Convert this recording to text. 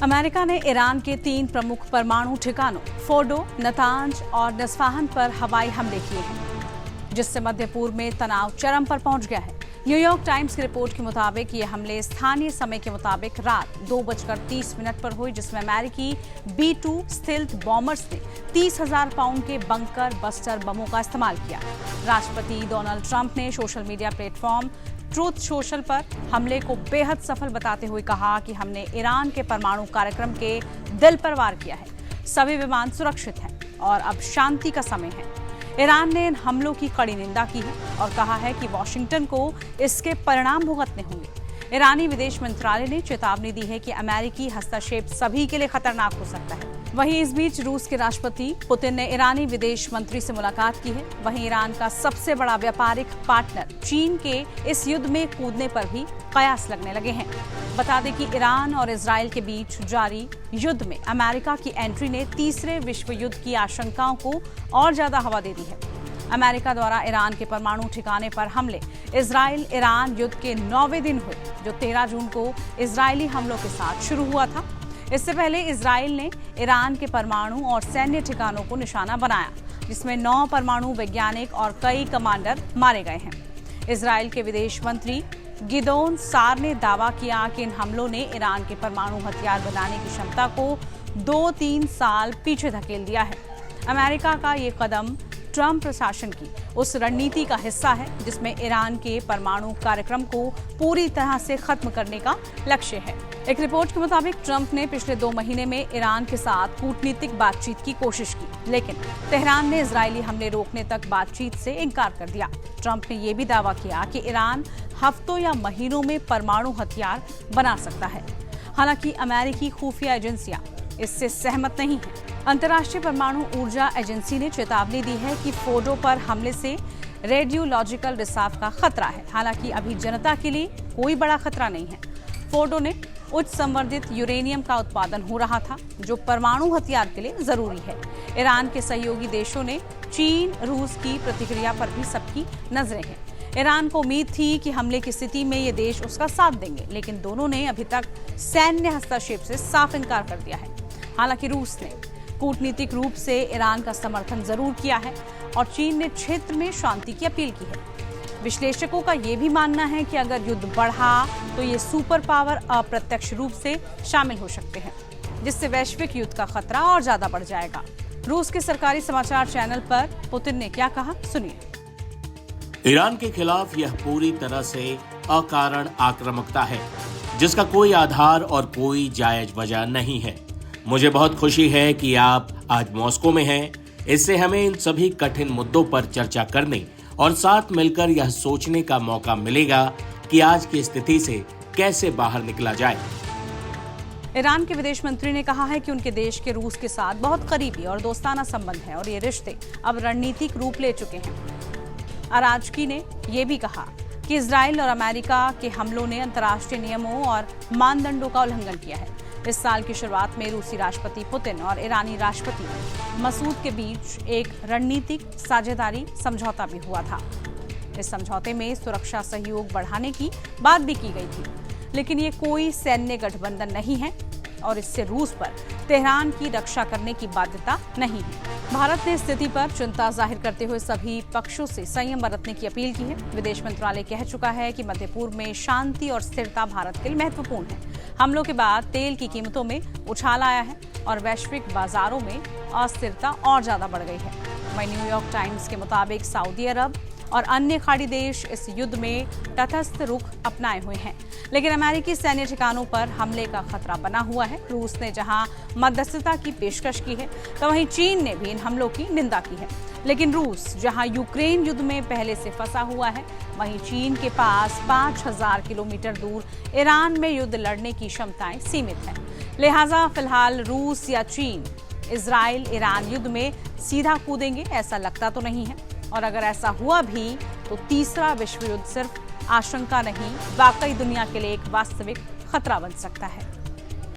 America ने Iran के 3 प्रमुख परमाणु ठिकानों फोर्डो, नतांज और नस्फाहन पर हवाई हमले किए हैं, जिससे मध्य पूर्व में तनाव चरम पर पहुंच गया है। न्यूयॉर्क टाइम्स की रिपोर्ट के मुताबिक ये हमले स्थानीय समय के मुताबिक रात 2:30 पर हुए, जिसमें अमेरिकी B-2 स्टिल्थ बॉम्बर्स ने 30,000 पाउंड के बंकर बस्टर बमों का इस्तेमाल किया। राष्ट्रपति डोनाल्ड ट्रंप ने social media platform truth social पर हमले को बेहद सफल बताते हुए कहा कि हमने ईरान के परमाणु कार्यक्रम के दिल पर वार किया है। सभी विमान सुरक्षित हैं और अब शांति का समय है। ईरान ने इन हमलों की कड़ी निंदा की है और कहा है कि वॉशिंगटन को इसके परिणाम भुगतने होंगे। ईरानी विदेश मंत्रालय ने चेतावनी दी है कि अमेरिकी हस्तक्षेप सभी के लिए खतरनाक हो सकता है। वहीं इस बीच रूस के राष्ट्रपति पुतिन ने ईरानी विदेश मंत्री से मुलाकात की है। वहीं ईरान का सबसे बड़ा व्यापारिक पार्टनर चीन के इस युद्ध में कूदने पर भी कयास लगने लगे हैं। बता दें कि ईरान और इजराइल के बीच जारी युद्ध में अमेरिका की एंट्री ने तीसरे विश्व युद्ध की आशंकाओं को और ज्यादा हवा दे दी है। अमेरिका द्वारा ईरान के परमाणु ठिकाने पर हमले इजराइल ईरान युद्ध के 9वें दिन हुए, जो 13 जून को इजरायली हमलों के साथ शुरू हुआ था। इससे पहले इजराइल ने ईरान के परमाणु और सैन्य ठिकानों को निशाना बनाया, जिसमें 9 परमाणु वैज्ञानिक और कई कमांडर मारे गए हैं। इजराइल के विदेश मंत्री गिदोन सार ने दावा किया कि इन हमलों ने ईरान के परमाणु हथियार बनाने की क्षमता को 2-3 साल पीछे धकेल दिया है। अमेरिका का ये कदम ट्रंप प्रशासन की उस रणनीति का हिस्सा है जिसमें ईरान के परमाणु कार्यक्रम को पूरी तरह से खत्म करने का लक्ष्य है। एक रिपोर्ट के मुताबिक ट्रंप ने पिछले 2 महीने में ईरान के साथ कूटनीतिक बातचीत की कोशिश की, लेकिन तेहरान ने इजरायली हमले रोकने तक बातचीत से इनकार कर दिया। ट्रंप ने यह भी दावा किया कि ईरान हफ्तों या महीनों में परमाणु हथियार बना सकता है। हालांकि अमेरिकी खुफिया एजेंसियां इससे सहमत नहीं है। अंतर्राष्ट्रीय परमाणु ऊर्जा एजेंसी ने चेतावनी दी है कि फोर्डो पर हमले से रेडियोलॉजिकल रिसाव का खतरा है। हालांकि अभी जनता के लिए कोई बड़ा खतरा नहीं है। फोर्डो ने उच्च संवर्धित यूरेनियम का उत्पादन हो रहा था, जो परमाणु हथियार के लिए जरूरी है। ईरान के सहयोगी देशों ने चीन, रूस की प्रतिक्रिया पर भी सबकी नजरें हैं। ईरान को उम्मीद थी कि हमले की स्थिति में ये देश उसका साथ देंगे, लेकिन दोनों ने अभी तक सैन्य हस्तक्षेप से साफ इनकार कर दिया है। हालांकि रूस ने कूटनीतिक रूप से ईरान का समर्थन जरूर किया है और चीन ने क्षेत्र में शांति की अपील की है। विश्लेषकों का ये भी मानना है कि अगर युद्ध बढ़ा तो ये सुपर पावर अप्रत्यक्ष रूप से शामिल हो सकते हैं, जिससे वैश्विक युद्ध का खतरा और ज्यादा बढ़ जाएगा। रूस के सरकारी समाचार चैनल पर पुतिन ने क्या कहा, सुनिए। ईरान के खिलाफ यह पूरी तरह से अकारण आक्रामकता है, जिसका कोई आधार और कोई जायज वजह नहीं है। मुझे बहुत खुशी है कि आप आज मॉस्को में हैं। इससे हमें इन सभी कठिन मुद्दों पर चर्चा करने और साथ मिलकर यह सोचने का मौका मिलेगा कि आज की स्थिति से कैसे बाहर निकला जाए। ईरान के विदेश मंत्री ने कहा है कि उनके देश के रूस के साथ बहुत करीबी और दोस्ताना संबंध है और ये रिश्ते अब रणनीतिक रूप ले चुके हैं। अराजकी ने यह भी कहा कि इजराइल और अमेरिका के हमलों ने अंतर्राष्ट्रीय नियमों और मानदंडों का उल्लंघन किया है। इस साल की शुरुआत में रूसी राष्ट्रपति पुतिन और ईरानी राष्ट्रपति मसूद के बीच एक रणनीतिक साझेदारी समझौता भी हुआ था। इस समझौते में सुरक्षा सहयोग बढ़ाने की बात भी की गई थी, लेकिन ये कोई सैन्य गठबंधन नहीं है और इससे रूस पर तेहरान की रक्षा करने की बाध्यता नहीं है। भारत ने स्थिति पर चिंता जाहिर करते हुए सभी पक्षों से संयम बरतने की अपील की है। विदेश मंत्रालय कह चुका है कि मध्य पूर्व में शांति और स्थिरता भारत के लिए महत्वपूर्ण है। हमलों के बाद तेल की कीमतों में उछाल आया है और वैश्विक बाजारों में अस्थिरता और ज्यादा बढ़ गई है। वहीं न्यूयॉर्क टाइम्स के मुताबिक सऊदी अरब और अन्य खाड़ी देश इस युद्ध में तटस्थ रुख अपनाए हुए हैं, लेकिन अमेरिकी सैन्य ठिकानों पर हमले का खतरा बना हुआ है। रूस ने जहां मध्यस्थता की पेशकश की है, तो वहीं चीन ने भी इन हमलों की निंदा की है। लेकिन रूस जहां यूक्रेन युद्ध में पहले से फंसा हुआ है, वहीं चीन के पास 5000 किलोमीटर दूर ईरान में युद्ध लड़ने की क्षमताएं सीमित हैं। लिहाजा फिलहाल रूस या चीन इजराइल ईरान युद्ध में सीधा कूदेंगे ऐसा लगता तो नहीं है, और अगर ऐसा हुआ भी तो तीसरा विश्व युद्ध सिर्फ आशंका नहीं, वाकई दुनिया के लिए एक वास्तविक खतरा बन सकता है।